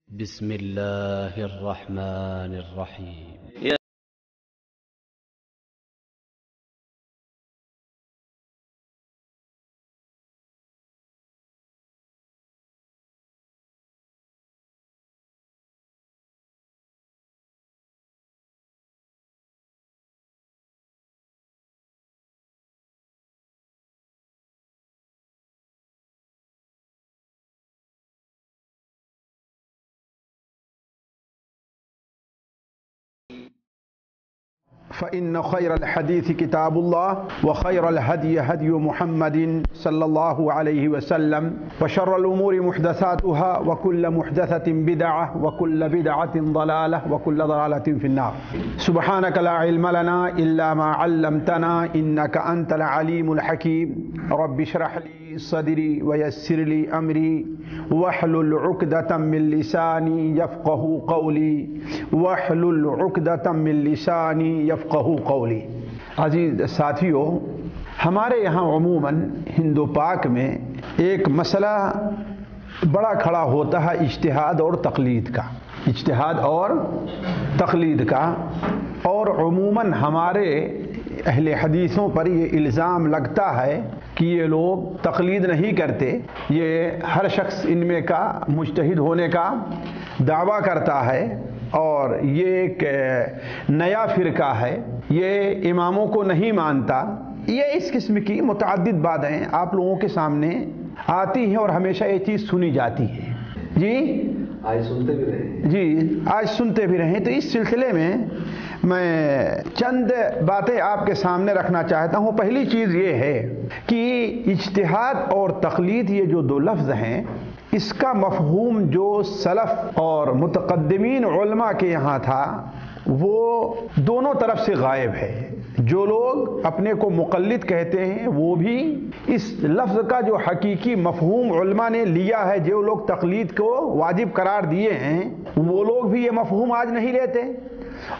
بسم الله الرحمن الرحيم. فإن خير الحديث كتاب الله وخير الهدي هدي محمد صلى الله عليه وسلم وشر الأمور محدثاتها وكل محدثة بدعة وكل بدعة ضلالة وكل ضلالة في النار. سبحانك لا علم لنا إلا ما علمتنا إنك أنت العليم الحكيم. رب اشرح لي صدري ويسر لي أمري واحلل عقدة من لساني يفقه قولي واحلل عقدة من لساني يفقه قولی. عزیز ساتھیوں، ہمارے یہاں عموماً ہند و پاک میں ایک مسئلہ بڑا کھڑا ہوتا ہے اجتہاد اور تقلید کا. اجتہاد اور تقلید کا، اور عموماً ہمارے اہل حدیثوں پر یہ الزام لگتا ہے کہ یہ لوگ تقلید نہیں کرتے، یہ ہر شخص ان میں کا مجتہد ہونے کا دعویٰ کرتا ہے، اور یہ ایک نیا فرقہ ہے، یہ اماموں کو نہیں مانتا. یہ اس قسم کی متعدد باتیں آپ لوگوں کے سامنے آتی ہیں اور ہمیشہ یہ چیز سنی جاتی ہے. جی آج سنتے بھی رہے. جی آج سنتے بھی رہیں. تو اس سلسلے میں چند باتیں آپ کے سامنے رکھنا چاہتا ہوں. پہلی چیز یہ ہے کہ اجتہاد اور تقلید یہ جو دو لفظ ہیں، اس کا مفہوم جو سلف اور متقدمین علماء کے یہاں تھا وہ دونوں طرف سے غائب ہے. جو لوگ اپنے کو مقلد کہتے ہیں وہ بھی اس لفظ کا جو حقیقی مفہوم علماء نے لیا ہے، جو لوگ تقلید کو واجب قرار دیے ہیں وہ لوگ بھی یہ مفہوم آج نہیں لیتے.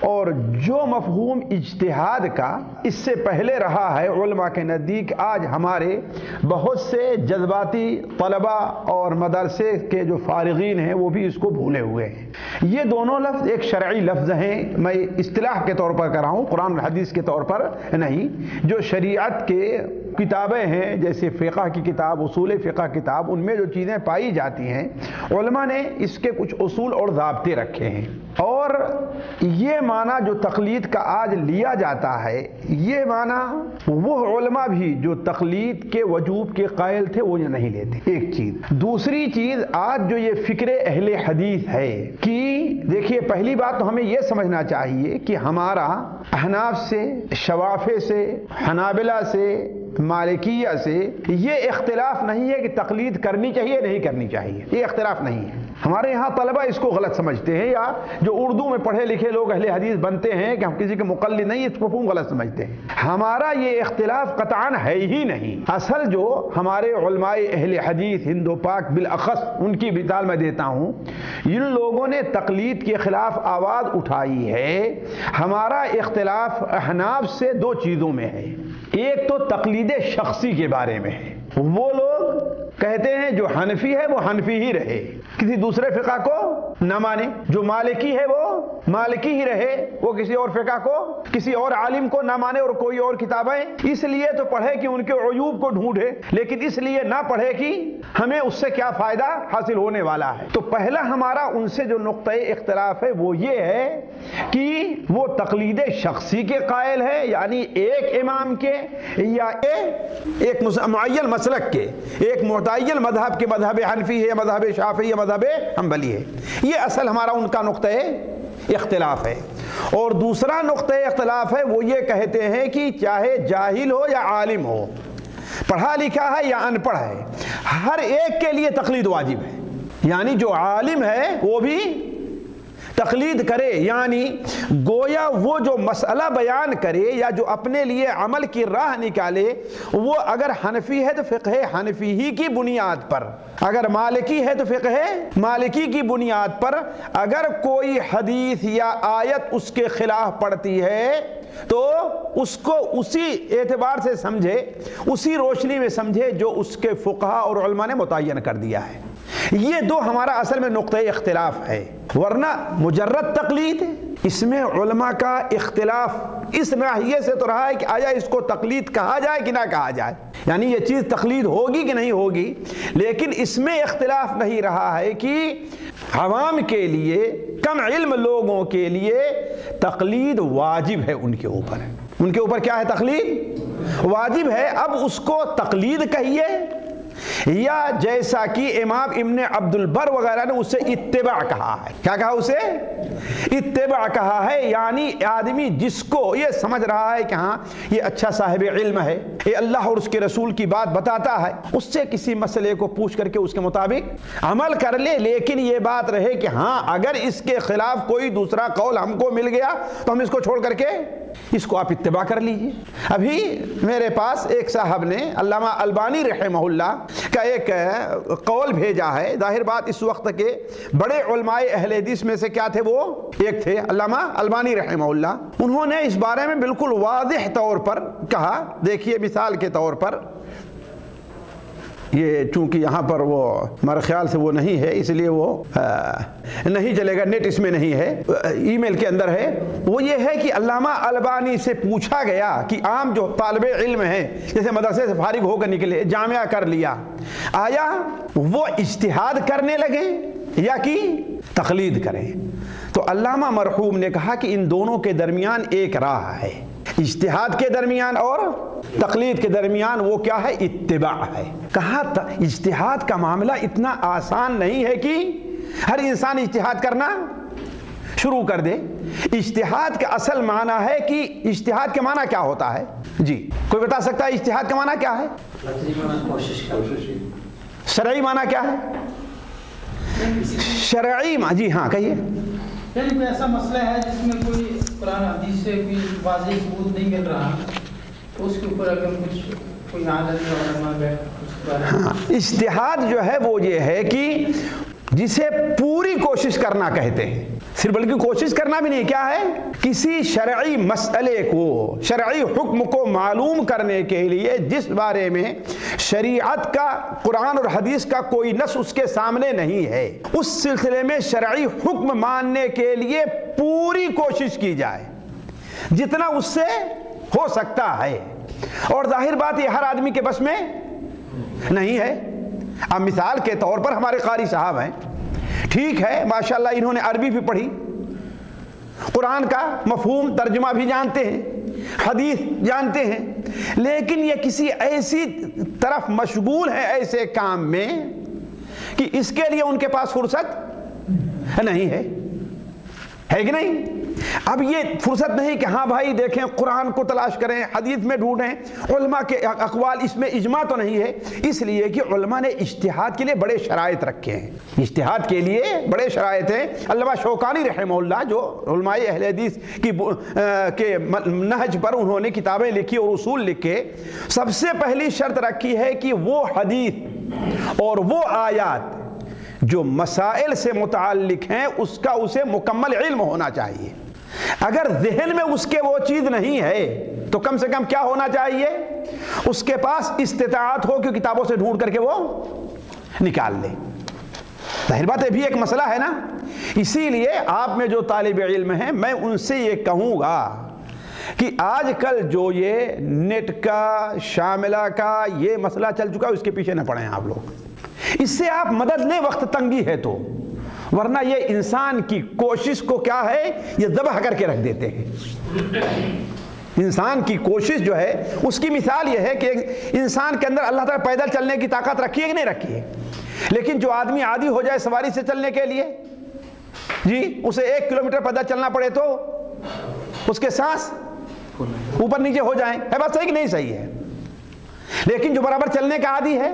اور جو مفہوم اجتہاد کا اس سے پہلے رہا ہے علماء کے نزدیک، آج ہمارے بہت سے جذباتی طلبہ اور مدرسے کے جو فارغین ہیں وہ بھی اس کو بھولے ہوئے ہیں. یہ دونوں لفظ ایک شرعی لفظ ہیں. میں اصطلاح کے طور پر کر رہا ہوں، قرآن و حدیث کے طور پر نہیں. جو شریعت کے کتابیں ہیں جیسے فقہ کی کتاب، اصول فقہ کتاب، ان میں جو چیزیں پائی جاتی ہیں علماء نے اس کے کچھ اصول اور ضابطے رکھے ہیں. اور یہ معنی جو تقلید کا آج لیا جاتا ہے، یہ معنی وہ علماء بھی جو تقلید کے وجوب کے قائل تھے وہ یہ نہیں لیتے. ایک چیز. دوسری چیز، آج جو یہ فکر اہل حدیث ہے کہ دیکھیے، پہلی بات تو ہمیں یہ سمجھنا چاہیے کہ ہمارا احناف سے، شوافع سے، حنابلہ سے، مالکیہ سے یہ اختلاف نہیں ہے کہ تقلید کرنی چاہیے نہیں کرنی چاہیے. یہ اختلاف نہیں ہے. ہمارے یہاں طلبہ اس کو غلط سمجھتے ہیں، یا جو اردو میں پڑھے لکھے لوگ اہل حدیث بنتے ہیں کہ ہم کسی کے مقلد نہیں، اس مفہوم غلط سمجھتے ہیں. ہمارا یہ اختلاف قطعاً ہے ہی نہیں. اصل جو ہمارے علماء اہل حدیث ہند و پاک بالاخص، ان کی مثال میں دیتا ہوں، ان لوگوں نے تقلید کے خلاف آواز اٹھائی ہے. ہمارا اختلاف احناف سے دو چیزوں میں ہے. ایک تو تقلید شخصی کے بارے میں ہے. وہ لوگ کہتے ہیں جو حنفی ہے وہ حنفی ہی رہے، کسی دوسرے فقہ کو نہ مانے. جو مالکی ہے وہ مالکی ہی رہے، وہ کسی اور فقہ کو، کسی اور عالم کو نہ مانے، اور کوئی اور کتابیں اس لیے تو پڑھے کہ ان کے عیوب کو ڈھونڈے، لیکن اس لیے نہ پڑھے کہ ہمیں اس سے کیا فائدہ حاصل ہونے والا ہے. تو پہلا ہمارا ان سے جو نقطۂ اختلاف ہے وہ یہ ہے کہ وہ تقلید شخصی کے قائل ہے، یعنی ایک امام کے یا ایک معین مسلک کے، ایک متعین مذہب کے، مذہب حنفی ہے یا مذہب شافعی یا مذہب حنبلی ہے. یہ اصل ہمارا ان کا نقطۂ اختلاف ہے. اور دوسرا نقطۂ اختلاف ہے وہ یہ کہتے ہیں کہ چاہے جاہل ہو یا عالم ہو، پڑھا لکھا ہے یا ان پڑھ ہے، ہر ایک کے لیے تقلید واجب ہے. یعنی جو عالم ہے وہ بھی تقلید کرے، یعنی گویا وہ جو مسئلہ بیان کرے یا جو اپنے لیے عمل کی راہ نکالے، وہ اگر حنفی ہے تو فقہ حنفی ہی کی بنیاد پر، اگر مالکی ہے تو فقہ مالکی کی بنیاد پر، اگر کوئی حدیث یا آیت اس کے خلاف پڑتی ہے تو اس کو اسی اعتبار سے سمجھے، اسی روشنی میں سمجھے جو اس کے فقہاء اور علماء نے متعین کر دیا ہے. یہ دو ہمارا اصل میں نقطۂ اختلاف ہے، ورنہ مجرد تقلید اس میں علماء کا اختلاف اس ناحیے سے تو رہا ہے کہ آیا اس کو تقلید کہا جائے کہ نہ کہا جائے، یعنی یہ چیز تقلید ہوگی کہ نہیں ہوگی، لیکن اس میں اختلاف نہیں رہا ہے کہ عوام کے لیے، کم علم لوگوں کے لیے تقلید واجب ہے، ان کے اوپر کیا ہے؟ تقلید واجب ہے۔ اب اس کو تقلید کہیے یا جیسا کہ امام ابن عبد البر وغیرہ نے اسے اتباع کہا ہے، کیا کہا؟ اسے اتباع کہا ہے، یعنی آدمی جس کو یہ سمجھ رہا ہے کہ ہاں یہ اچھا صاحب علم ہے، یہ اللہ اور اس کے رسول کی بات بتاتا ہے، اس سے کسی مسئلے کو پوچھ کر کے اس کے مطابق عمل کر لے، لیکن یہ بات رہے کہ ہاں اگر اس کے خلاف کوئی دوسرا قول ہم کو مل گیا تو ہم اس کو چھوڑ کر کے اس کو آپ اتباع کر لیجئے۔ ابھی میرے پاس ایک صاحب نے علامہ البانی رحمہ اللہ کا ایک قول بھیجا ہے، ظاہر بات اس وقت کے بڑے علماء اہل حدیث میں سے کیا تھے؟ وہ ایک تھے علامہ البانی رحمہ اللہ۔ انہوں نے اس بارے میں بالکل واضح طور پر کہا، دیکھیے مثال کے طور پر، یہ چونکہ یہاں پر وہ ہمارے خیال سے وہ نہیں ہے اس لیے وہ نہیں چلے گا، نیٹ اس میں نہیں ہے، ای میل کے اندر ہے۔ وہ یہ ہے کہ علامہ البانی سے پوچھا گیا کہ عام جو طالب علم ہیں، جیسے مدرسے سے فارغ ہو کر نکلے، جامعہ کر لیا، آیا وہ اجتہاد کرنے لگے یا کہ تقلید کریں؟ تو علامہ مرحوم نے کہا کہ ان دونوں کے درمیان ایک راہ ہے، اجتہاد کے درمیان اور تقلید کے درمیان وہ کیا ہے؟ اتباع ہے۔ کہا اجتہاد کا معاملہ اتنا آسان نہیں ہے کہ ہر انسان اجتہاد کرنا شروع کر دے۔ اجتہاد کا اصل معنی ہے کہ اجتہاد کے معنی کیا ہوتا ہے؟ جی کوئی بتا سکتا ہے اجتہاد کا معنی کیا ہے؟ شرعی معنی کیا ہے؟ شرعی معنی، جی ہاں کہیے۔ یعنی کوئی ایسا مسئلہ ہے جس میں کوئی قرآن حدیث سے کوئی واضح ثبوت نہیں مل رہا، تو اس کے اوپر اگر کچھ کوئی عالم علماء بیٹھ، اجتہاد جو ہے وہ یہ ہے کہ جسے پوری کوشش کرنا کہتے ہیں، صرف بلکہ کوشش کرنا بھی نہیں، کیا ہے؟ کسی شرعی مسئلے کو، شرعی حکم کو معلوم کرنے کے لیے جس بارے میں شریعت کا، قرآن اور حدیث کا کوئی نص اس کے سامنے نہیں ہے، اس سلسلے میں شرعی حکم ماننے کے لیے پوری کوشش کی جائے جتنا اس سے ہو سکتا ہے، اور ظاہر بات یہ ہر آدمی کے بس میں نہیں ہے۔ اب مثال کے طور پر ہمارے قاری صاحب ہیں، ٹھیک ہے ماشاءاللہ انہوں نے عربی بھی پڑھی، قرآن کا مفہوم ترجمہ بھی جانتے ہیں، حدیث جانتے ہیں، لیکن یہ کسی ایسی طرف مشغول ہے ایسے کام میں کہ اس کے لیے ان کے پاس فرصت نہیں ہے کہ نہیں؟ اب یہ فرصت نہیں کہ ہاں بھائی دیکھیں قرآن کو تلاش کریں، حدیث میں ڈھونڈیں، علماء کے اقوال، اس میں اجماع تو نہیں ہے، اس لیے کہ علماء نے اجتہاد کے لیے بڑے شرائط رکھے ہیں، اجتہاد کے لیے بڑے شرائط ہیں۔ علامہ شوکانی رحمہ اللہ جو علماء اہل حدیث کے نہج پر انہوں نے کتابیں لکھی اور اصول لکھے، سب سے پہلی شرط رکھی ہے کہ وہ حدیث اور وہ آیات جو مسائل سے متعلق ہیں اس کا اسے مکمل علم ہونا چاہیے۔ اگر ذہن میں اس کے وہ چیز نہیں ہے تو کم سے کم کیا ہونا چاہیے؟ اس کے پاس استطاعت ہو کہ کتابوں سے ڈھونڈ کر کے وہ نکال لے۔ ظاہر بات ہے بھی ایک مسئلہ ہے نا، اسی لیے آپ میں جو طالب علم ہیں میں ان سے یہ کہوں گا کہ آج کل جو یہ نیٹ کا، شاملہ کا یہ مسئلہ چل چکا ہے اس کے پیچھے نہ پڑیں آپ لوگ، اس سے آپ مدد لیں وقت تنگی ہے تو، ورنہ یہ انسان کی کوشش کو کیا ہے یہ ذبح کر کے رکھ دیتے ہیں۔ انسان کی کوشش جو ہے اس کی مثال یہ ہے کہ انسان کے اندر اللہ تعالیٰ پیدل چلنے کی طاقت رکھی ہے کہ نہیں رکھی ہے، لیکن جو آدمی عادی ہو جائے سواری سے چلنے کے لیے، جی اسے 1 کلومیٹر پیدل چلنا پڑے تو اس کے سانس اوپر نیچے ہو جائیں، ہے بات صحیح کہ نہیں صحیح ہے؟ لیکن جو برابر چلنے کا عادی ہے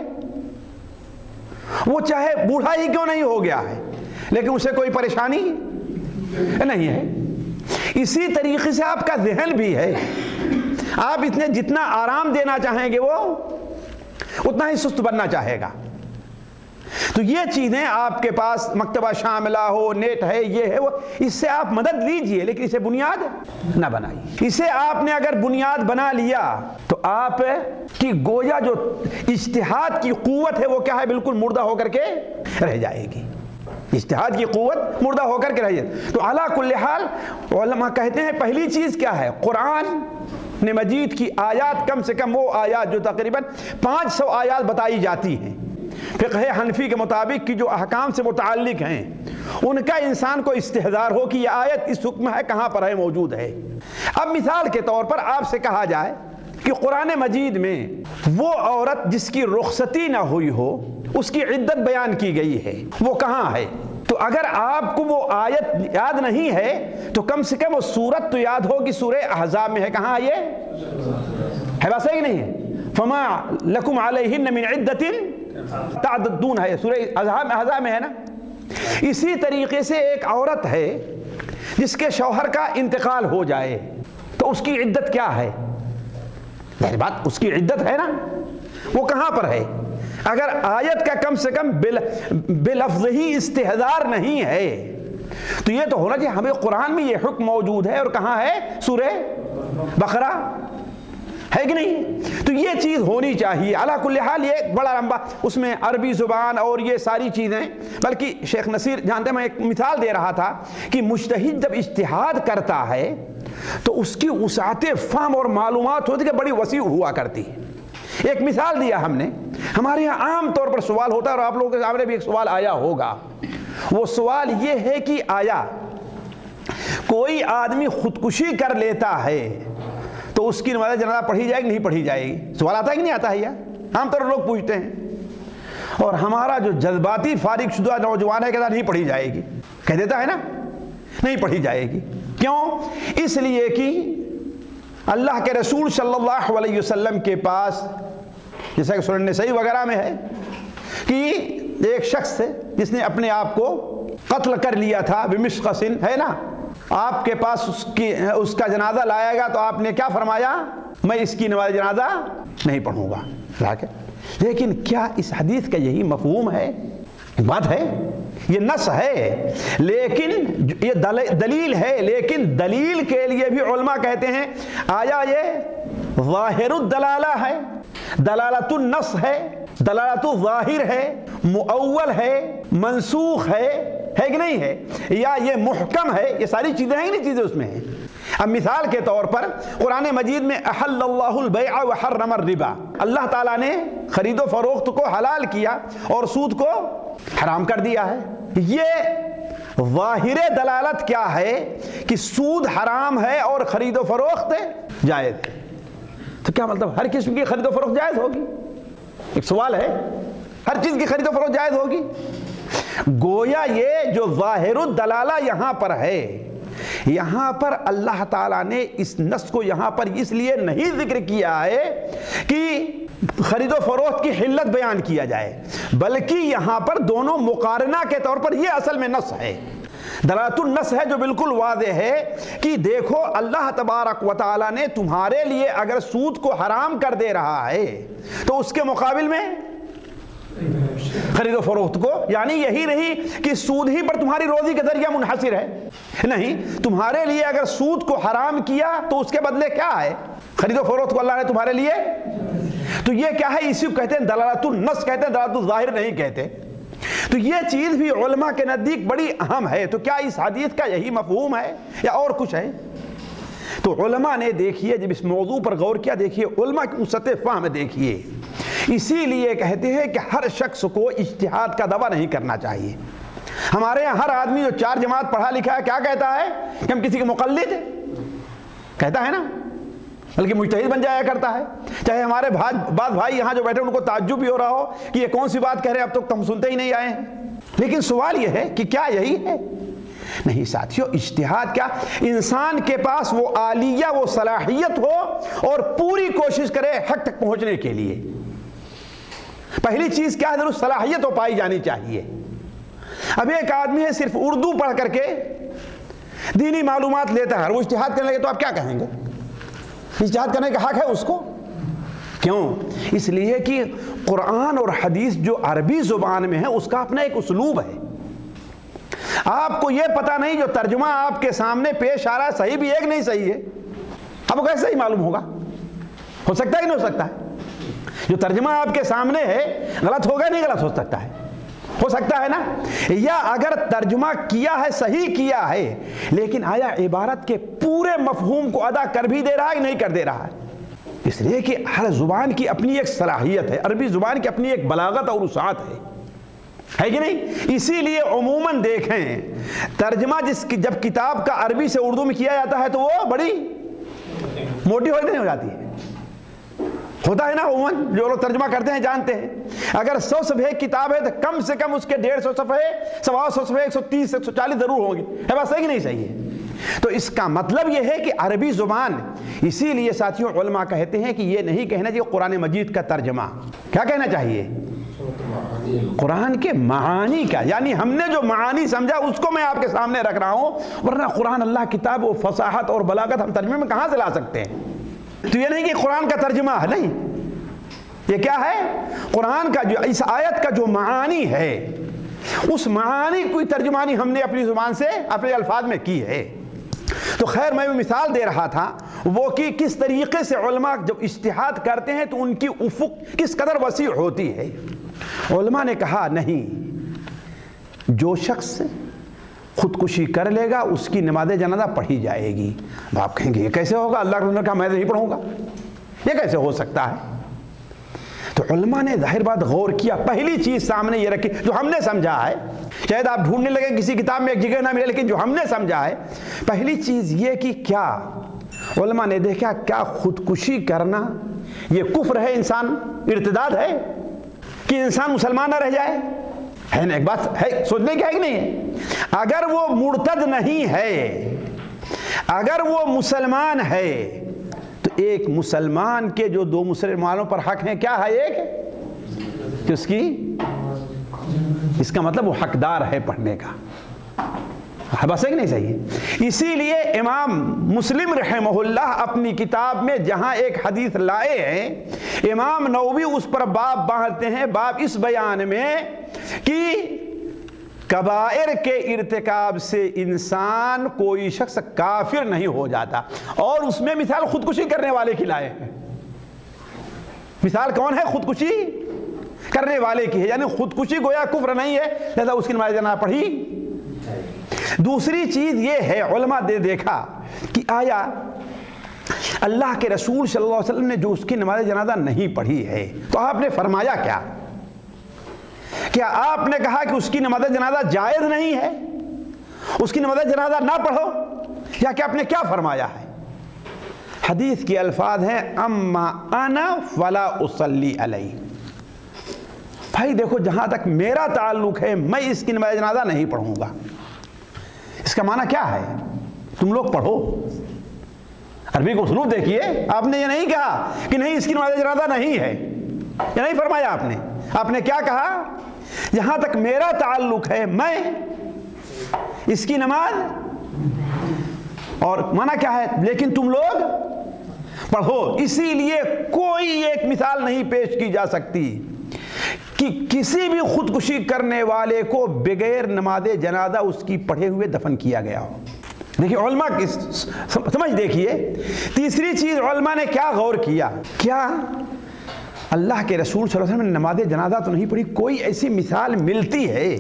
وہ چاہے بوڑھا ہی کیوں نہیں ہو گیا ہے لیکن اسے کوئی پریشانی نہیں ہے۔ اسی طریقے سے آپ کا ذہن بھی ہے، آپ اتنے جتنا آرام دینا چاہیں گے وہ اتنا ہی سست بننا چاہے گا۔ تو یہ چیزیں آپ کے پاس مکتبہ شاملہ ہو، نیٹ ہے، یہ ہے وہ، اس سے آپ مدد لیجئے لیکن اسے بنیاد نہ بنائیے۔ اسے آپ نے اگر بنیاد بنا لیا تو آپ کی گویا جو اجتہاد کی قوت ہے وہ کیا ہے؟ بالکل مردہ ہو کر کے رہ جائے گی. اجتہاد کی قوت مردہ ہو کر کے رہ جائے. تو علی کل حال علماء کہتے ہیں پہلی چیز کیا ہے؟ قرآن مجید کی آیات، کم سے کم وہ آیات جو تقریباً 500 آیات بتائی جاتی ہیں فقہ حنفی کے مطابق کی جو احکام سے متعلق ہیں، ان کا انسان کو استحضار ہو کہ یہ آیت اس حکم ہے کہاں پر ہے، موجود ہے. اب مثال کے طور پر آپ سے کہا جائے کہ قرآن مجید میں وہ عورت جس کی رخصتی نہ ہوئی ہو اس کی عدت بیان کی گئی ہے، وہ کہاں ہے؟ تو اگر آپ کو وہ آیت یاد نہیں ہے تو کم سے کم وہ سورت تو یاد ہوگی، سورہ احزاب میں ہے. کہاں یہ ہے؟ بات صحیح نہیں ہے؟ فما لکم علیہن من عدت تعددون ہے، سورہ احزاب میں ہے نا. اسی طریقے سے ایک عورت ہے جس کے شوہر کا انتقال ہو جائے تو اس کی عدت کیا ہے؟ ظاہر بات اس کی عدت ہے نا، وہ کہاں پر ہے؟ اگر آیت کا کم سے کم بلفظ ہی استحضار نہیں ہے تو یہ تو ہونا چاہیے ہمیں قرآن میں یہ حکم موجود ہے، اور کہاں ہے؟ سورہ بقرہ ہے کہ نہیں؟ تو یہ چیز ہونی چاہیے. علی کل حال یہ بڑا لمبا، اس میں عربی زبان اور یہ ساری چیزیں، بلکہ شیخ نصیر جانتے ہیں، میں ایک مثال دے رہا تھا کہ مجتہد جب اجتہاد کرتا ہے تو اس کی وسعت فہم اور معلومات ہوتی کہ بڑی وسیع ہوا کرتی ہے. ایک مثال دیا ہم نے، ہمارے یہاں عام طور پر سوال ہوتا ہے اور آپ لوگوں کے سامنے بھی ایک سوال آیا ہوگا. وہ سوال یہ ہے کہ آیا کوئی آدمی خودکشی کر لیتا ہے تو اس کی نماز جنازہ پڑھی جائے گی نہیں پڑھی جائے گی؟ سوال آتا ہے کہ نہیں آتا ہے؟ یہ عام طور پر لوگ پوچھتے ہیں. اور ہمارا جو جذباتی فارغ شدہ نوجوان ہے کہتا نہیں پڑھی جائے گی، کہہ دیتا ہے نا نہیں پڑھی جائے گی. کیوں؟ اس لیے کہ اللہ کے رسول صلی اللہ علیہ وسلم کے پاس، جیسا کہ سنن نسائی وغیرہ میں ہے کہ ایک شخص ہے جس نے اپنے آپ کو قتل کر لیا تھا بمشقص، ہے نا. آپ کے پاس اس کا جنازہ لایا گا تو آپ نے کیا فرمایا؟ میں اس کی نماز جنازہ نہیں پڑھوں گا. لیکن کیا اس حدیث کا یہی مفہوم ہے؟ بات ہے، یہ نص ہے، لیکن یہ دلیل ہے، لیکن دلیل کے لیے بھی علماء کہتے ہیں آیا یہ ظاہر الدلالہ ہے، دلالت النص ہے، دلالت الظاہر ہے، مؤول ہے، منسوخ ہے کہ نہیں ہے، یا یہ محکم ہے؟ یہ ساری چیزیں ہیں، نہیں چیزیں اس میں ہیں. اب مثال کے طور پر قرآن مجید میں احل اللہ البیع وحرم الربا، اللہ تعالیٰ نے خرید و فروخت کو حلال کیا اور سود کو حرام کر دیا ہے. یہ ظاہر دلالت کیا ہے کہ سود حرام ہے اور خرید و فروخت جائز ہے. تو کیا مطلب ہر قسم کی خرید و فروخت جائز ہوگی؟ ایک سوال ہے، ہر چیز کی خرید و فروخت جائز ہوگی؟ گویا یہ جو ظاہر الدلالہ یہاں پر ہے، یہاں پر اللہ تعالیٰ نے اس نص کو یہاں پر اس لیے نہیں ذکر کیا ہے کہ خرید و فروخت کی حلت بیان کیا جائے، بلکہ یہاں پر دونوں مقارنہ کے طور پر یہ اصل میں نص ہے. دلالت النص ہے جو بالکل واضح ہے کہ دیکھو اللہ تبارک و تعالیٰ نے تمہارے لیے اگر سود کو حرام کر دے رہا ہے تو اس کے مقابل میں خرید و فروخت کو، یعنی یہی نہیں کہ سود ہی پر تمہاری روزی کا ذریعہ منحصر ہے، نہیں، تمہارے لیے اگر سود کو حرام کیا تو اس کے بدلے کیا ہے؟ خرید و فروخت کو اللہ نے تمہارے لیے. تو یہ کیا ہے؟ اسی کو کہتے ہیں دلالت النص، کہتے ہیں دلالت الظاہر نہیں کہتے. تو یہ چیز بھی علماء کے نزدیک بڑی اہم ہے. تو کیا اس حدیث کا یہی مفہوم ہے یا اور کچھ ہے؟ تو علماء نے دیکھیے جب اس موضوع پر غور کیا، دیکھیے علماء کی وسعت فہم دیکھیے. اسی لیے کہتے ہیں کہ ہر شخص کو اجتہاد کا دعویٰ نہیں کرنا چاہیے. ہمارے یہاں ہر آدمی جو 4 جماعت پڑھا لکھا ہے کیا کہتا ہے کہ ہم کسی کے مقلد کہتا ہے نا، بلکہ مجتہد بن جایا کرتا ہے. چاہے ہمارے بعض بھائی یہاں جو بیٹھے ان کو تعجب بھی ہو رہا ہو کہ یہ کون سی بات کہہ رہے ہیں، اب تک تو ہم سنتے ہی نہیں آئے ہیں. لیکن سوال یہ ہے کہ کیا یہی ہے؟ نہیں ساتھیو، اجتہاد کیا، انسان کے پاس وہ آلیہ، وہ صلاحیت ہو اور پوری کوشش کرے حق تک پہنچنے کے لیے. پہلی چیز کیا ہے؟ ضرور صلاحیت تو پائی جانی چاہیے. اب ایک آدمی ہے صرف اردو پڑھ کر کے دینی معلومات لیتا ہے، وہ اجتہاد کرنے لگے تو آپ کیا کہیں گے؟ اجتہاد کرنے کا حق ہے اس کو. کیوں؟ اس لیے کہ قرآن اور حدیث جو عربی زبان میں ہے اس کا اپنا ایک اسلوب ہے. آپ کو یہ پتہ نہیں جو ترجمہ آپ کے سامنے پیش آ رہا ہے صحیح بھی ہے کہ نہیں صحیح ہے، اب وہ کیسے ہی معلوم ہوگا؟ ہو سکتا ہے کہ نہیں ہو سکتا ہے؟ جو ترجمہ آپ کے سامنے ہے غلط ہوگا نہیں غلط ہو سکتا ہے نا؟ یا اگر ترجمہ کیا ہے صحیح کیا ہے لیکن آیا عبارت کے پورے مفہوم کو ادا کر بھی دے رہا ہے کہ نہیں کر دے رہا ہے؟ اس لیے کہ ہر زبان کی اپنی ایک صلاحیت ہے، عربی زبان کی اپنی ایک بلاغت اور وسعت ہے کہ نہیں؟ اسی لیے عموماً دیکھیں ترجمہ جب کتاب کا عربی سے اردو میں کیا جاتا ہے تو وہ بڑی موٹی ہو جاتی ہے، ہوتا ہے نا؟ عموماً جو لوگ ترجمہ کرتے ہیں جانتے ہیں، اگر 100 صفحے کتاب ہے تو کم سے کم اس کے 150 صفحے 125 صفحے 130 140 ضرور ہوں گے، ہے بات صحیح کہ نہیں صحیح ہے؟ تو اس کا مطلب یہ ہے کہ عربی زبان، اسی لیے ساتھیوں علماء کہتے ہیں کہ یہ نہیں کہنا چاہیے قرآن مجید کا ترجمہ، کیا کہنا چاہیے؟ قرآن کے معانی کا، یعنی ہم نے جو معانی سمجھا اس کو میں آپ کے سامنے رکھ رہا ہوں، ورنہ قرآن اللہ کتاب و فصاحت اور بلاغت ہم ترجمے میں کہاں سے لا سکتے ہیں؟ تو یہ نہیں کہ قرآن کا ترجمہ ہے، نہیں، یہ کیا ہے؟ قرآن کا جو اس آیت کا جو معانی ہے اس معانی کوئی ترجمانی ہم نے اپنی زبان سے اپنے الفاظ میں کی ہے۔ تو خیر میں مثال دے رہا تھا وہ کہ کس طریقے سے علماء جب اجتہاد کرتے ہیں تو ان کی افق کس قدر وسیع ہوتی ہے۔ علماء نے کہا نہیں، جو شخص خودکشی کر لے گا اس کی نماز جنازہ پڑھی جائے گی۔ آپ کہیں گے یہ کیسے ہوگا؟ اللہ کے رسول نے کہا میں نہیں پڑھوں گا، یہ کیسے ہو سکتا ہے؟ تو علماء نے ظاہر بات غور کیا، پہلی چیز سامنے یہ رکھی جو ہم نے سمجھا ہے، شاید آپ ڈھونڈنے لگے کسی کتاب میں ایک جگہ نہ ملے، لیکن جو ہم نے سمجھا ہے پہلی چیز یہ کہ کیا علماء نے دیکھا کیا خودکشی کرنا یہ کفر ہے، انسان ارتداد ہے کہ انسان مسلمان نہ رہ جائے؟ ہے نا؟ ایک بات ہے سوچنے کی ہے کہ نہیں ہے؟ اگر وہ مرتد نہیں ہے، اگر وہ مسلمان ہے تو ایک مسلمان کے جو دو مسلمانوں پر حق ہیں کیا ہے؟ ایک کہ اس کی، اس کا مطلب وہ حقدار ہے پڑھنے کا، بس ہے کہ نہیں صحیح ہے؟ اسی لیے امام مسلم رحمہ اللہ اپنی کتاب میں جہاں ایک حدیث لائے ہیں امام نووی اس پر باب باندھتے ہیں، باب اس بیان میں کہ کبائر کے ارتکاب سے انسان کوئی شخص کافر نہیں ہو جاتا، اور اس میں مثال خودکشی کرنے والے کی لائے ہیں۔ مثال کون ہے؟ خودکشی کرنے والے کی ہے، یعنی خودکشی گویا کفر نہیں ہے، لہذا اس کی نماز جنازہ پڑھی۔ دوسری چیز یہ ہے علماء نے دیکھا کہ آیا اللہ کے رسول صلی اللہ علیہ وسلم نے جو اس کی نماز جنازہ نہیں پڑھی ہے تو آپ نے فرمایا کیا آپ نے کہا کہ اس کی نماز جنازہ جائز نہیں ہے، اس کی نماز جنازہ نہ پڑھو، یا کہ آپ نے کیا فرمایا ہے؟ حدیث کے الفاظ ہیں اما انا فلا اصلی علیہ، بھائی دیکھو جہاں تک میرا تعلق ہے میں اس کی نماز جنازہ نہیں پڑھوں گا۔ اس کا معنی کیا ہے؟ تم لوگ پڑھو، عربی کو اسلوب دیکھیے، آپ نے یہ نہیں کہا کہ نہیں اس کی نماز جنازہ نہیں ہے، یہ نہیں فرمایا آپ نے کیا کہا؟ جہاں تک میرا تعلق ہے میں اس کی نماز، اور معنی کیا ہے؟ لیکن تم لوگ پڑھو۔ اسی لیے کوئی ایک مثال نہیں پیش کی جا سکتی کہ کسی بھی خودکشی کرنے والے کو بغیر نماز جنازہ اس کی پڑھے ہوئے دفن کیا گیا ہو۔ دیکھیے علماء کی سمجھ دیکھیے۔ تیسری چیز علماء نے کیا غور کیا، کیا اللہ کے رسول صلی اللہ علیہ وسلم نے نماز جنازہ تو نہیں پڑھی، کوئی ایسی مثال ملتی ہے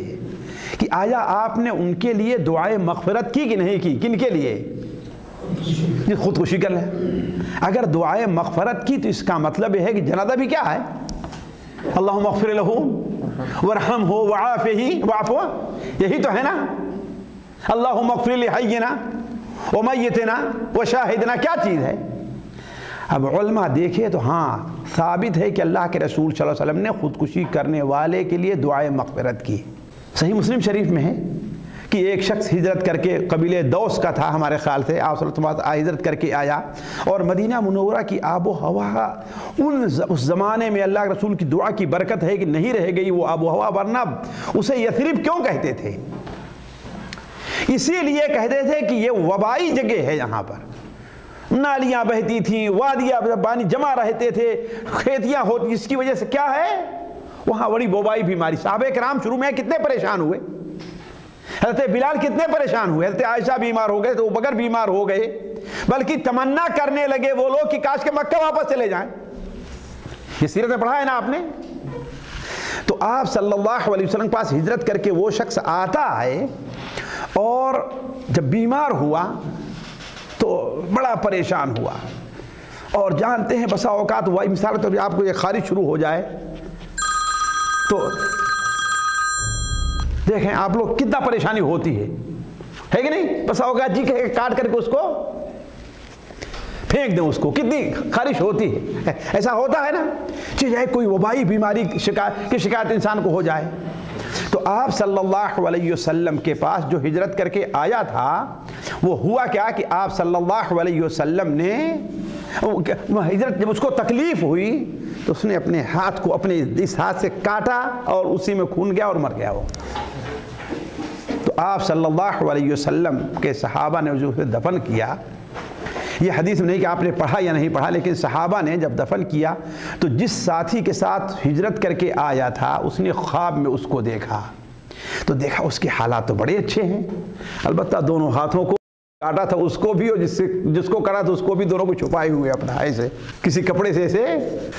کہ آیا آپ نے ان کے لیے دعائے مغفرت کی کہ نہیں کی؟ کن کے لیے؟ جس خودکشی کر لے۔ اگر دعائے مغفرت کی تو اس کا مطلب یہ ہے کہ جنازہ بھی کیا ہے؟ اللہم اغفر لہ ورحمہ وعافہ واعف عنہ، یہی تو ہے نا؟ اللہم اغفر لحینا ومیتنا وشاہدنا، کیا چیز ہے؟ اب علماء دیکھے تو ہاں ثابت ہے کہ اللہ کے رسول صلی اللہ علیہ وسلم نے خودکشی کرنے والے کے لیے دعائے مغفرت کی۔ صحیح مسلم شریف میں ہے کہ ایک شخص ہجرت کر کے قبیلے دوس کا تھا ہمارے خیال سے، آپ صلی اللہ علیہ وسلم ہجرت کر کے آیا، اور مدینہ منورہ کی آب و ہوا اس زمانے میں اللہ کے رسول کی دعا کی برکت ہے کہ نہیں رہ گئی وہ آب و ہوا، ورنہ اسے یثرب کیوں کہتے تھے؟ اسی لیے کہتے تھے کہ یہ وبائی جگہ ہے، یہاں پر نالیاں بہتی تھیں، وادیاں پانی جمع رہتے تھے، کھیتیاں ہوتی، جس کی وجہ سے کیا ہے وہاں بڑی وبائی بیماری۔ صحابہ کرام شروع میں کتنے پریشان ہوئے، حضرت بلال کتنے پریشان ہوئے، حضرت عائشہ بیمار ہو گئے تو بغیر بیمار ہو گئے، بلکہ تمنا کرنے لگے وہ لوگ کہ کاش کہ مکہ واپس چلے جائیں. یہ سیرت میں پڑھا ہے نا آپ نے. تو آپ صلی اللہ علیہ وسلم کے پاس ہجرت کر کے وہ شخص آتا ہے اور جب بیمار ہوا تو بڑا پریشان ہوا. اور جانتے ہیں بسا اوقات ہوا، مثال طور پہ آپ کو یہ خارش شروع ہو جائے تو دیکھیں آپ لوگ کتنا پریشانی ہوتی ہے کہ نہیں. بسا اوقات جی کہ کاٹ کر کے اس کو پھینک دیں، اس کو کتنی خارش ہوتی ہے. ایسا ہوتا ہے نا، چاہے کوئی وبائی بیماری کی شکایت انسان کو ہو جائے. تو آپ صلی اللہ علیہ وسلم کے پاس جو ہجرت کر کے آیا تھا وہ ہوا کیا کہ آپ صلی اللہ علیہ وسلم نے ہجرت جب اس کو تکلیف ہوئی تو اس نے اپنے ہاتھ کو اپنے اس ہاتھ سے کاٹا اور اسی میں خون گیا اور مر گیا وہ. تو آپ صلی اللہ علیہ وسلم کے صحابہ نے جو دفن کیا، یہ حدیث میں نہیں کہ آپ نے پڑھا یا نہیں پڑھا، لیکن صحابہ نے جب دفن کیا تو جس ساتھی کے ساتھ ہجرت کر کے آیا تھا اس نے خواب میں اس کو دیکھا تو دیکھا اس کے حالات تو بڑے اچھے ہیں. البتہ دونوں ہاتھوں کو کاٹا تھا اس کو بھی، اور جس کو کاٹا تھا اس کو بھی، دونوں کو چھپائے ہوئے اپنا ایسے کسی کپڑے سے ایسے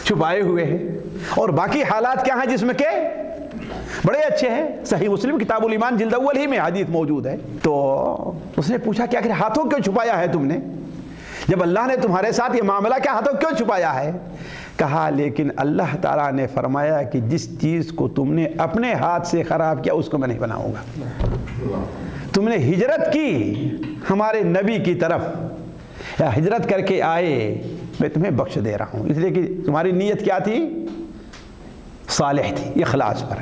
چھپائے ہوئے ہیں. اور باقی حالات کیا ہیں جس میں کہ بڑے اچھے ہیں. صحیح مسلم کتاب الایمان جلد اول ہی میں حدیث موجود ہے. تو اس نے پوچھا کیا کہ ہاتھوں کیوں چھپایا ہے تم نے؟ جب اللہ نے تمہارے ساتھ یہ معاملہ کیا ہاتھوں کیوں چھپایا ہے؟ کہا لیکن اللہ تعالیٰ نے فرمایا کہ جس چیز کو تم نے اپنے ہاتھ سے خراب کیا اس کو میں نہیں بناؤں گا. تم نے ہجرت کی ہمارے نبی کی طرف، یا ہجرت کر کے آئے، میں تمہیں بخش دے رہا ہوں، اس لیے کہ تمہاری نیت کیا تھی؟ صالح تھی، اخلاص پر.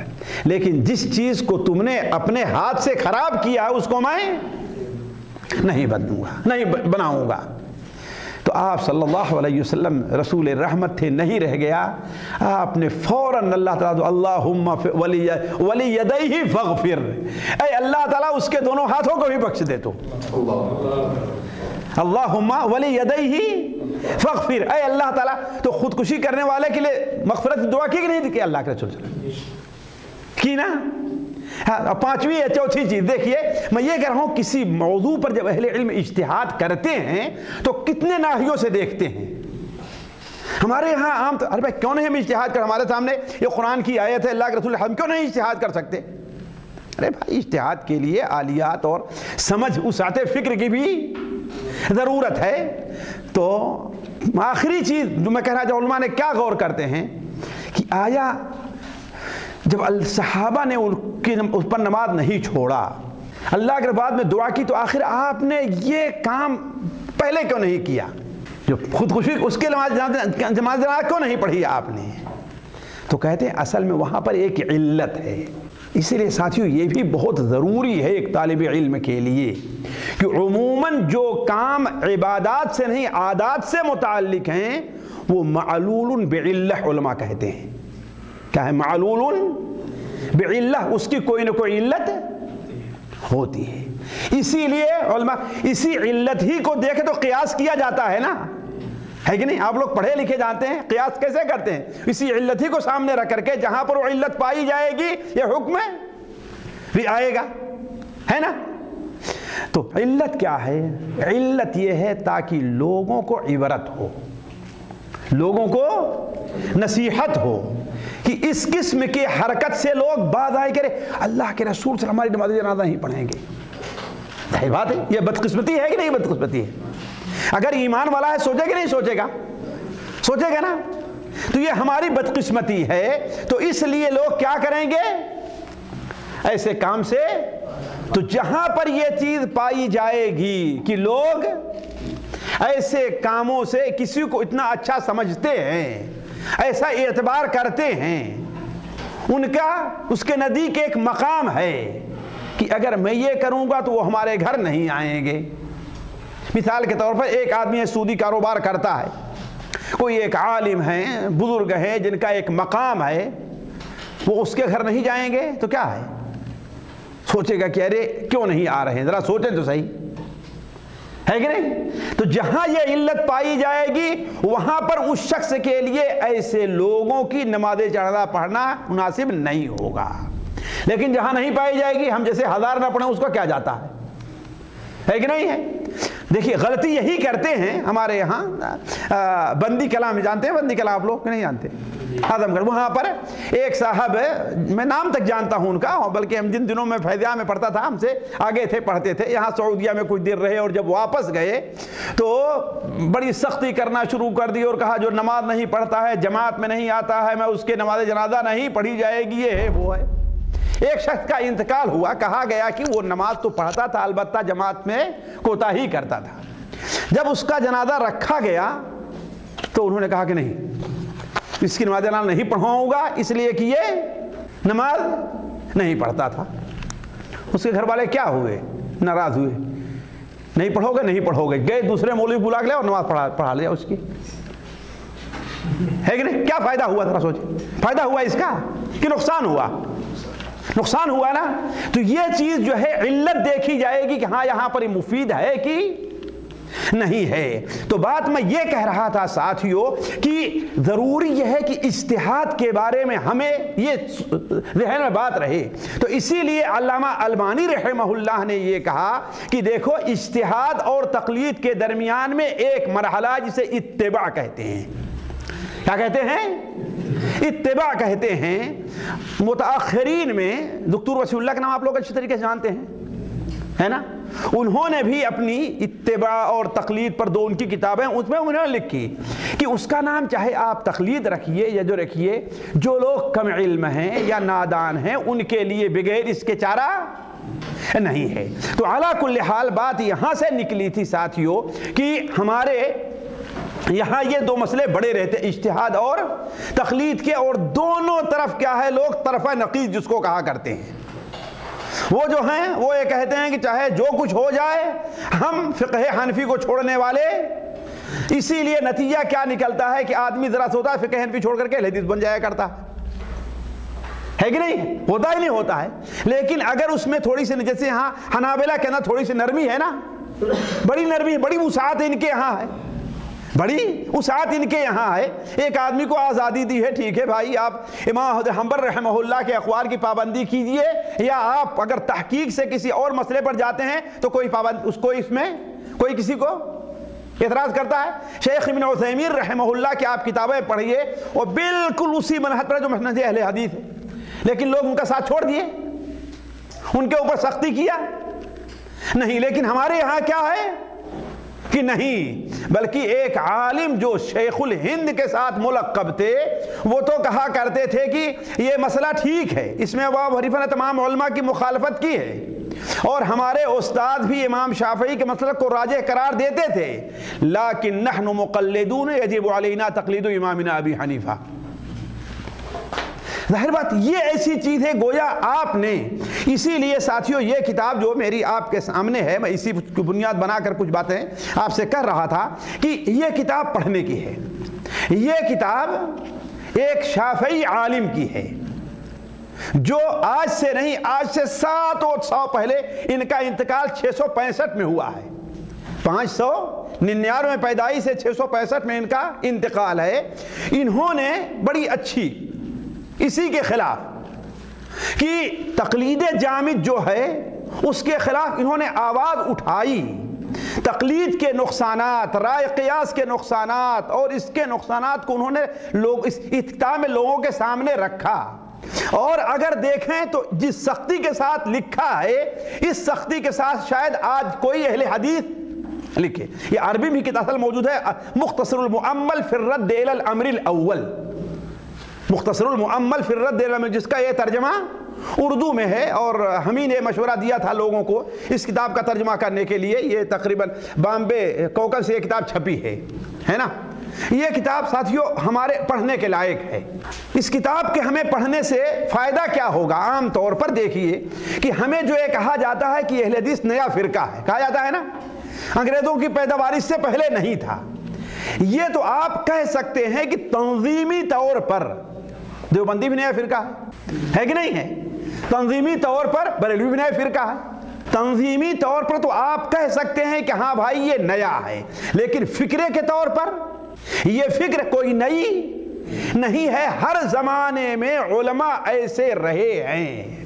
لیکن جس چیز کو تم نے اپنے ہاتھ سے خراب کیا ہے اس کو میں نہیں بدلوں گا، نہیں بناؤں گا. تو آپ صلی اللہ علیہ وسلم رسول رحمت تھے، نہیں رہ گیا. آپ نے فوراً اللہ تعالیٰ اللہم ولیدیہ فاغفر، اے اللہ تعالیٰ اس کے دونوں ہاتھوں کو بھی بخش دے. تو اللہم ولیدیہ فاغفر، اے اللہ تعالیٰ. تو خودکشی کرنے والے کے لیے مغفرت دعا کی کہ نہیں کہ اللہ کے رسول صلی اللہ علیہ وسلم کی نا. پانچویں یا چوتھی چیز دیکھیے، میں یہ کہہ رہا ہوں کسی موضوع پر جب اہل علم اجتہاد کرتے ہیں تو کتنے ناحیوں سے دیکھتے ہیں. ہمارے یہاں عام ارے بھائی کیوں نہیں ہم اجتہاد کر، ہمارے سامنے یہ قرآن کی آیت ہے، اللہ کے رسول، ہم کیوں نہیں اجتہاد کر سکتے؟ ارے بھائی اجتہاد کے لیے آلیات اور سمجھ وسعت فکر کی بھی ضرورت ہے. تو آخری چیز جو میں کہہ رہا ہوں، علماء نے کیا غور کرتے ہیں کہ آیا جب صحابہ نے اس پر نماز نہیں چھوڑا، اللہ کے بعد میں دعا کی، تو آخر آپ نے یہ کام پہلے کیوں نہیں کیا؟ جو خودکشی اس کے نماز کیوں نہیں پڑھی آپ نے؟ تو کہتے ہیں اصل میں وہاں پر ایک علت ہے. اسی لیے ساتھیوں یہ بھی بہت ضروری ہے ایک طالب علم کے لیے کہ عموماً جو کام عبادات سے نہیں عادات سے متعلق ہیں وہ معلول بعلہ علماء کہتے ہیں. کیا ہے معلول بعلہ؟ اس کی کوئی نہ کوئی علت ہوتی ہے. اسی لیے علماء اسی علت ہی کو دیکھے تو قیاس کیا جاتا ہے نا، ہے کہ نہیں؟ آپ لوگ پڑھے لکھے جانتے ہیں قیاس کیسے کرتے ہیں. اسی علت ہی کو سامنے رکھ کر کے جہاں پر وہ علت پائی جائے گی یہ حکم بھی آئے گا، ہے نا. تو علت کیا ہے؟ علت یہ ہے تاکہ لوگوں کو عبرت ہو، لوگوں کو نصیحت ہو کہ اس قسم کی حرکت سے لوگ باز آئے کرے اللہ کے رسول صلی اللہ علیہ وسلم ہماری نماز جنازہ نہیں پڑھیں گے. صحیح بات ہے. یہ بدقسمتی ہے کہ نہیں بدقسمتی ہے؟ اگر ایمان والا ہے سوچے کہ نہیں سوچے گا؟ سوچے گا نا. تو یہ ہماری بدقسمتی ہے. تو اس لیے لوگ کیا کریں گے ایسے کام سے؟ تو جہاں پر یہ چیز پائی جائے گی کہ لوگ ایسے کاموں سے کسی کو اتنا اچھا سمجھتے ہیں، ایسا اعتبار کرتے ہیں، ان کا اس کے نزدیک ایک مقام ہے کہ اگر میں یہ کروں گا تو وہ ہمارے گھر نہیں آئیں گے. مثال کے طور پر ایک آدمی سودی کاروبار کرتا ہے، کوئی ایک عالم ہیں، بزرگ ہیں جن کا ایک مقام ہے، وہ اس کے گھر نہیں جائیں گے تو کیا ہے؟ سوچے گا کہ ارے کیوں نہیں آ رہے ہیں، ذرا سوچیں تو صحیح، ہے کہ نہیں؟ تو جہاں یہ علت پائی جائے گی وہاں پر اس شخص کے لیے ایسے لوگوں کی نماز جنازہ پڑھنا مناسب نہیں ہوگا. لیکن جہاں نہیں پائی جائے گی، ہم جیسے 1000 نہ پڑھیں اس کو کیا جاتا ہے کہ نہیں ہے؟ دیکھیے غلطی یہی کرتے ہیں ہمارے یہاں، بندی کلام جانتے ہیں؟ بندی کلام آپ لوگ نہیں جانتے؟ اعظم گڑھ وہاں پر ایک صاحب، میں نام تک جانتا ہوں ان کا، بلکہ ہم جن دنوں میں فیضیہ میں پڑھتا تھا ہم سے آگے تھے، پڑھتے تھے، یہاں سعودیہ میں کچھ دیر رہے اور جب واپس گئے تو بڑی سختی کرنا شروع کر دی اور کہا جو نماز نہیں پڑھتا ہے، جماعت میں نہیں آتا ہے، میں اس کے نماز جنازہ نہیں پڑھی جائے گی، یہ ہے وہ ہے۔ ایک شخص کا انتقال ہوا، کہا گیا کہ وہ نماز تو پڑھتا تھا البتہ جماعت میں کوتاہی کرتا تھا۔ جب اس کا جنازہ رکھا گیا تو انہوں نے کہا کہ نہیں، اس کی نماز جنازہ نہیں پڑھواؤں گا، اس لیے کہ یہ نماز نہیں پڑھتا تھا۔ اس کے گھر والے کیا ہوئے؟ ناراض ہوئے، نہیں پڑھو گے نہیں پڑھو گے، گئے دوسرے مولوی بلا کے لے اور نماز پڑھا لیا اس کی، ہے کہ نہیں؟ کیا فائدہ ہوا ذرا سوچیں، فائدہ ہوا اس کا کہ نقصان ہوا؟ نقصان ہوا نا۔ تو یہ چیز جو ہے علت دیکھی جائے گی کہ ہاں یہاں پر یہ مفید ہے کہ نہیں ہے۔ تو بات میں یہ کہہ رہا تھا ساتھیوں کہ ضروری یہ ہے کہ اجتہاد کے بارے میں ہمیں یہ ذہن میں بات رہے۔ تو اسی لیے علامہ البانی رحمہ اللہ نے یہ کہا کہ دیکھو اجتہاد اور تقلید کے درمیان میں ایک مرحلہ جسے اتباع کہتے ہیں۔ کیا کہتے ہیں؟ اتباع کہتے ہیں۔ متاخرین میں دکتور وسیع اللہ کا نام آپ لوگ اچھی طریقے سے جانتے ہیں، ہے نا؟ انہوں نے بھی اپنی اتباع اور تقلید پر دو ان کی کتابیں، اس میں انہوں نے لکھی کہ اس کا نام چاہے آپ تقلید رکھیے یا جو رکھیے، جو لوگ کم علم ہیں یا نادان ہیں ان کے لیے بغیر اس کے چارہ نہیں ہے۔ تو علی کل حال بات یہاں سے نکلی تھی ساتھیوں کہ ہمارے یہاں یہ دو مسئلے بڑے رہتے، اجتہاد اور تقلید کے، اور دونوں طرف کیا ہے، لوگ طرف نقیض جس کو کہا کرتے ہیں، وہ جو ہیں وہ یہ کہتے ہیں کہ چاہے جو کچھ ہو جائے ہم فقہ حنفی کو چھوڑنے والے، اسی لیے نتیجہ کیا نکلتا ہے کہ آدمی ذرا سا ہوتا ہے فقہ حنفی چھوڑ کر کے اہل حدیث بن جایا کرتا ہے کہ نہیں؟ ہوتا ہی نہیں ہوتا ہے۔ لیکن اگر اس میں تھوڑی سی، جیسے یہاں حنابلہ کے اندر تھوڑی سی نرمی ہے نا، بڑی نرمی، بڑی وسعت ان کے یہاں ہے، بڑی وسعت ان کے یہاں ہے۔ ایک آدمی کو آزادی دی ہے، ٹھیک ہے بھائی آپ امام حنبل رحمہ اللہ کے اقوال کی پابندی کیجئے، یا آپ اگر تحقیق سے کسی اور مسئلے پر جاتے ہیں تو کوئی اس میں کوئی کسی کو اعتراض کرتا ہے۔ شیخ ابن عثیمین رحمہ اللہ کی آپ کتابیں پڑھیے اور بالکل اسی منہج پر جو منہج اہل حدیث ہے، لیکن لوگ ان کا ساتھ چھوڑ دیے، ان کے اوپر سختی کیا نہیں۔ لیکن ہمارے یہاں کیا ہے کہ نہیں، بلکہ ایک عالم جو شیخ الہند کے ساتھ ملقب تھے وہ تو کہا کرتے تھے کہ یہ مسئلہ ٹھیک ہے، اس میں ابو حنیفہ نے تمام علماء کی مخالفت کی ہے، اور ہمارے استاد بھی امام شافعی کے مسلک کو راجح قرار دیتے تھے، لیکن نحن مقلدون یجب علینا تقلید امامنا ابی حنیفہ۔ ظاہر بات یہ ایسی چیز ہے گویا آپ نے، اسی لیے ساتھیوں یہ کتاب جو میری آپ کے سامنے ہے، میں اسی کی بنیاد بنا کر کچھ باتیں آپ سے کر رہا تھا کہ یہ کتاب پڑھنے کی ہے۔ یہ کتاب ایک شافعی عالم کی ہے جو آج سے نہیں، آج سے 700 پہلے، ان کا انتقال 665 میں ہوا ہے، 599 میں پیدائش سے 665 میں ان کا انتقال ہے۔ انہوں نے بڑی اچھی اسی کے خلاف کہ تقلید جامد جو ہے اس کے خلاف انہوں نے آواز اٹھائی، تقلید کے نقصانات، رائے قیاس کے نقصانات اور اس کے نقصانات کو انہوں نے اس کتاب میں لوگوں کے سامنے رکھا۔ اور اگر دیکھیں تو جس سختی کے ساتھ لکھا ہے، اس سختی کے ساتھ شاید آج کوئی اہل حدیث لکھے۔ یہ عربی بھی کتاب موجود ہے، مختصر المؤمل فی الرد الی الامر الاول، مختصر المؤمل فی الرد الی الامر، جس کا یہ ترجمہ اردو میں ہے، اور ہم ہی نے مشورہ دیا تھا لوگوں کو اس کتاب کا ترجمہ کرنے کے لیے۔ یہ تقریباً بامبے کوکل سے یہ کتاب چھپی ہے نا۔ یہ کتاب ساتھیوں ہمارے پڑھنے کے لائق ہے۔ اس کتاب کے ہمیں پڑھنے سے فائدہ کیا ہوگا؟ عام طور پر دیکھیے کہ ہمیں جو یہ کہا جاتا ہے کہ اہل حدیث نیا فرقہ ہے، کہا جاتا ہے نا، انگریزوں کی پیداوار اس سے پہلے نہیں تھا۔ یہ تو آپ کہہ سکتے ہیں کہ تنظیمی طور پر دیوبندی بھی نیا فرقہ ہے کہ نہیں ہے؟ تنظیمی طور پر بریلوی بھی نیا فرقہ ہے۔ تنظیمی طور پر تو آپ کہہ سکتے ہیں کہ ہاں بھائی یہ نیا ہے، لیکن فکرے کے طور پر یہ فکر کوئی نئی نہیں ہے۔ ہر زمانے میں علماء ایسے رہے ہیں،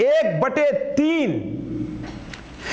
1/3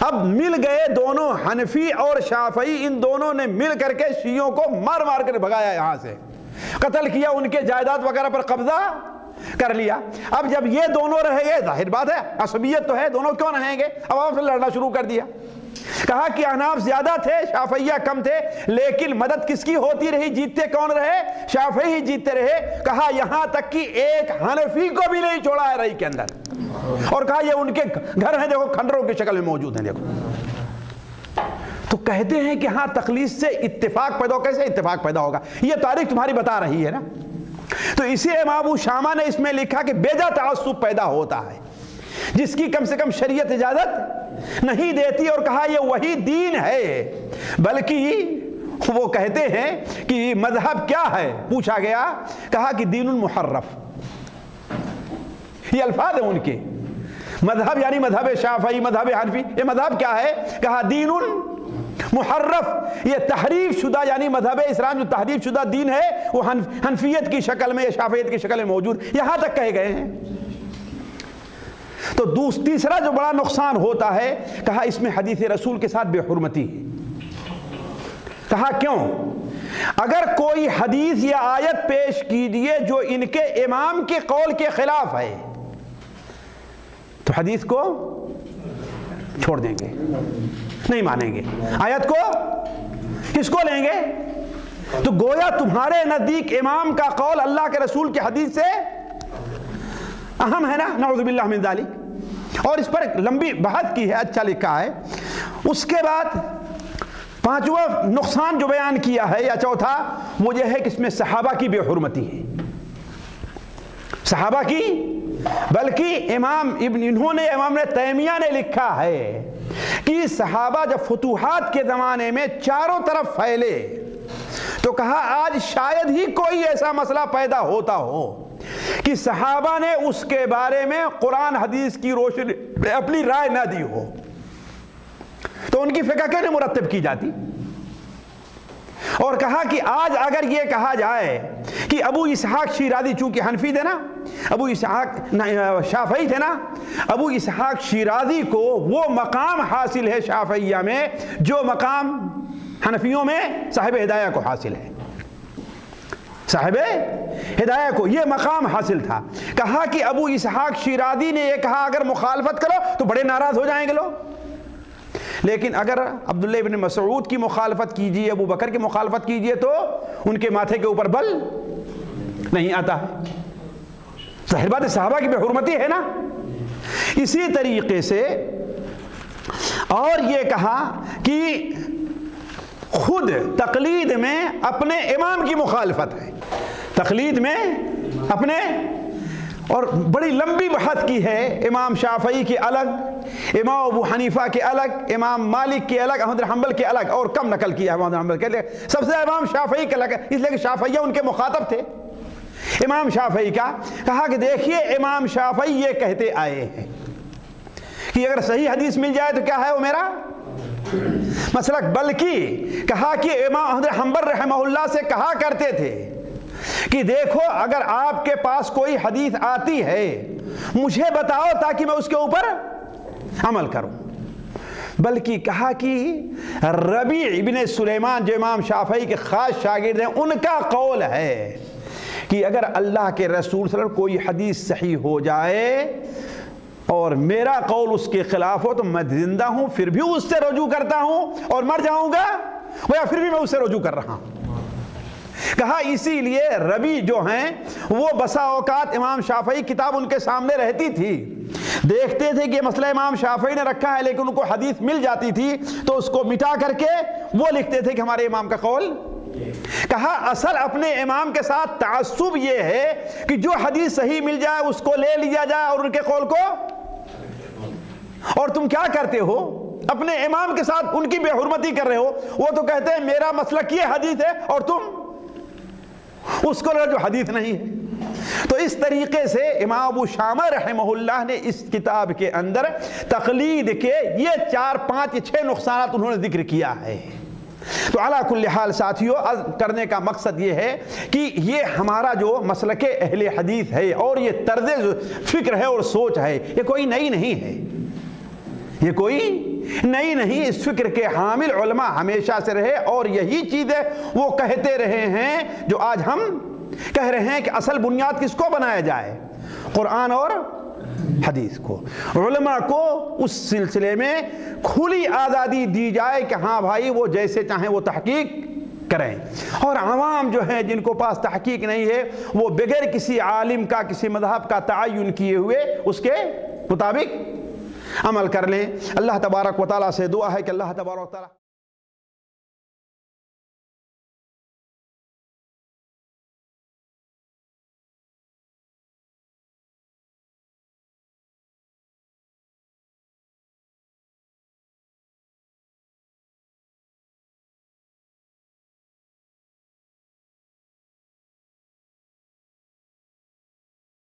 اب مل گئے دونوں، حنفی اور شافعی، ان دونوں نے مل کر کے شیعوں کو مار مار کر بھگایا، یہاں سے قتل کیا، ان کے جائیداد وغیرہ پر قبضہ کر لیا۔ اب جب یہ دونوں رہ گئے، ظاہر بات ہے عصبیت تو ہے، دونوں کیوں رہیں گے، اب آپ سے لڑنا شروع کر دیا۔ کہا کہ احناف زیادہ تھے، شافعیہ کم تھے، لیکن مدد کس کی ہوتی رہی، جیتتے کون رہے، شافعی ہی جیتتے رہے۔ کہا یہاں تک کہ ایک حنفی کو بھی نہیں چھوڑا ہے رئی کے اندر، اور کہا یہ ان کے گھر ہیں، دیکھو کھنڈروں کی شکل میں موجود ہیں، دیکھو۔ تو کہتے ہیں کہ ہاں تقلید سے اتفاق پیدا ہو، کیسے اتفاق پیدا ہوگا، یہ تاریخ تمہاری بتا رہی ہے نا۔ تو اسی امام ابو شامہ نے اس میں لکھا کہ بیجا تعصب پیدا ہوتا ہے جس کی کم سے کم شریعت اجازت نہیں دیتی، اور کہا یہ وہی دین ہے، بلکہ وہ کہتے ہیں کہ مذہب کیا ہے، پوچھا گیا، کہا کہ دین المحرف، یہ الفاظ ہیں ان کے، مذہب یعنی مذہب شافعی، مذہب حنفی، یہ مذہب کیا ہے، کہا دین محرف، یہ تحریف شدہ، یعنی مذہب اسلام جو تحریف شدہ دین ہے وہ حنفیت کی شکل میں یا شافعیت کی شکل میں موجود، یہاں تک کہے گئے ہیں۔ تو تیسرا جو بڑا نقصان ہوتا ہے، کہا اس میں حدیث رسول کے ساتھ بے حرمتی ہے۔ کہا کیوں؟ اگر کوئی حدیث یا آیت پیش کیجئے جو ان کے امام کے قول کے خلاف ہے تو حدیث کو چھوڑ دیں گے، نہیں مانیں گے، آیت کو کس کو لیں گے؟ تو گویا تمہارے نزدیک امام کا قول اللہ کے رسول کی حدیث سے اہم ہے نا، نعوذ باللہ من ذالک۔ اور اس پر ایک لمبی بحث کی ہے، اچھا لکھا ہے۔ اس کے بعد پانچواں نقصان جو بیان کیا ہے یا چوتھا، وہ یہ ہے کہ اس میں صحابہ کی بے حرمتی ہے، صحابہ کی، بلکہ امام نے تیمیہ نے لکھا ہے کہ صحابہ جب فتوحات کے زمانے میں چاروں طرف پھیلے تو کہا آج شاید ہی کوئی ایسا مسئلہ پیدا ہوتا ہو کہ صحابہ نے اس کے بارے میں قرآن حدیث کی روشنی میں اپنی رائے نہ دی ہو، تو ان کی فقہ کیوں نہیں مرتب کی جاتی؟ اور کہا کہ آج اگر یہ کہا جائے کہ ابو اسحاق شیرازی، چونکہ حنفی تھے نا، ابو اسحاق شافعی تھے نا، ابو اسحاق شیرازی کو وہ مقام حاصل ہے شافعیہ میں جو مقام حنفیوں میں صاحب ہدایہ کو حاصل ہے، صاحب ہدایہ کو یہ مقام حاصل تھا۔ کہا کہ ابو اسحاق شیرازی نے یہ کہا اگر مخالفت کرو تو بڑے ناراض ہو جائیں گے لوگ، لیکن اگر عبداللہ ابن مسعود کی مخالفت کیجئے، ابو بکر کی مخالفت کیجئے تو ان کے ماتھے کے اوپر بل نہیں آتا ہے۔ ظاہر بات ہے صحابہ کی بے حرمتی ہے نا۔ اسی طریقے سے اور یہ کہا کہ خود تقلید میں اپنے امام کی مخالفت ہے، تقلید میں اپنے، اور بڑی لمبی بحث کی ہے، امام شافعی کے الگ، امام ابو حنیفہ کے الگ، امام مالک کے الگ، احمد بن حنبل کے الگ، اور کم نقل کیا ہے احمد بن حنبل کے لیے، سب سے امام شافعی کے الگ ہے، اس لیے کہ شافعیہ ان کے مخاطب تھے امام شافعی کا۔ کہا کہ دیکھیے امام شافعی یہ کہتے آئے ہیں کہ اگر صحیح حدیث مل جائے تو کیا ہے وہ میرا مسلک، بلکہ کہا کہ امام احمد بن حنبل رحمہ اللہ سے کہا کرتے تھے کہ دیکھو اگر آپ کے پاس کوئی حدیث آتی ہے مجھے بتاؤ تاکہ میں اس کے اوپر عمل کروں، بلکہ کہا کہ ربیع ابن سلیمان جو امام شافعی کے خاص شاگرد ہیں ان کا قول ہے کہ اگر اللہ کے رسول صلی اللہ علیہ وسلم کوئی حدیث صحیح ہو جائے اور میرا قول اس کے خلاف ہو تو میں زندہ ہوں پھر بھی اس سے رجوع کرتا ہوں، اور مر جاؤں گا یا پھر بھی میں اس سے رجوع کر رہا ہوں۔ کہا اسی لیے ربی جو ہیں وہ بسا اوقات امام شافعی کتاب ان کے سامنے رہتی تھی، دیکھتے تھے کہ مسئلہ امام شافعی نے رکھا ہے لیکن ان کو حدیث مل جاتی تھی تو اس کو مٹا کر کے وہ لکھتے تھے کہ ہمارے امام کا قول۔ کہا اصل اپنے امام کے ساتھ تعصب یہ ہے کہ جو حدیث صحیح مل جائے اس کو لے لیا جائے اور ان کے قول کو، اور تم کیا کرتے ہو اپنے امام کے ساتھ ان کی بے حرمتی کر رہے ہو، وہ تو کہتے ہیں میرا مسلک یہ حدیث ہے اور تم اس کو جو حدیث نہیں ہے۔ تو اس طریقے سے امام ابو شامہ رحمہ اللہ نے اس کتاب کے اندر تقلید کے یہ 4 5 6 نقصانات انہوں نے ذکر کیا ہے۔ تو علی کل حال ساتھیو کرنے کا مقصد یہ ہے کہ یہ ہمارا جو مسلک اہل حدیث ہے اور یہ طرز فکر ہے اور سوچ ہے یہ کوئی نئی نہیں ہے، یہ کوئی نہیں اس فکر کے حامل علماء ہمیشہ سے رہے، اور یہی چیزیں وہ کہتے رہے ہیں جو آج ہم کہہ رہے ہیں کہ اصل بنیاد کس کو بنایا جائے؟ قرآن اور حدیث کو۔ علماء کو اس سلسلے میں کھلی آزادی دی جائے کہ ہاں بھائی وہ جیسے چاہیں وہ تحقیق کریں، اور عوام جو ہیں جن کو پاس تحقیق نہیں ہے وہ بغیر کسی عالم کا، کسی مذہب کا تعین کیے ہوئے اس کے مطابق عمل کر لیں۔ اللہ تبارک و تعالیٰ سے دعا ہے کہ اللہ تبارک و تعالیٰ